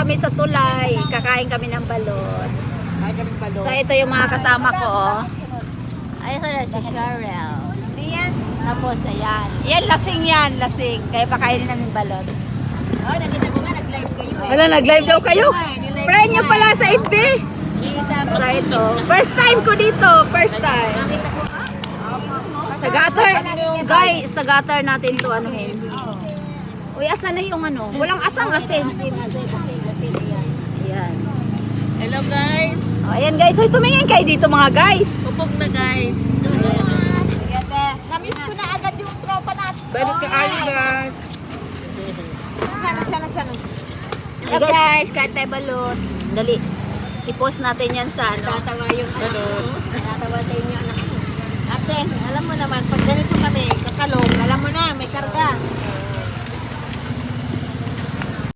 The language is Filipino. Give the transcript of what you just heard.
kami sa tulay. Kakain kami ng balot. So ito yung mga kasama ko. Oh. Ay, ito na si Cheryl. Tapos ayan. Yan, lasing yan. Lasing. Kaya pakainin namin balot. Oh, nakita ko nga, nag-live kayo eh. Wala, nag-live daw kayo. Friend nyo pala sa FB. So ito. First time ko dito. First time. Sa gutter. Guys, sa gutter natin to anuhin. Uy, asan na yung ano? Walang asang asin. Ayan. Hello guys. Oh, ayan guys. Hoy, tumingin kayo dito mga guys. Upog na guys. Namiss ko na agad yung tropa natin. Balik ka guys. Sana. Hello guys, kain tayo balot. Dali. I-post natin yan sa ano. Tatawa yung tatawa sa inyo anak. Ate, alam mo naman, pag ganito kami, kakalong, alam mo na, may karga.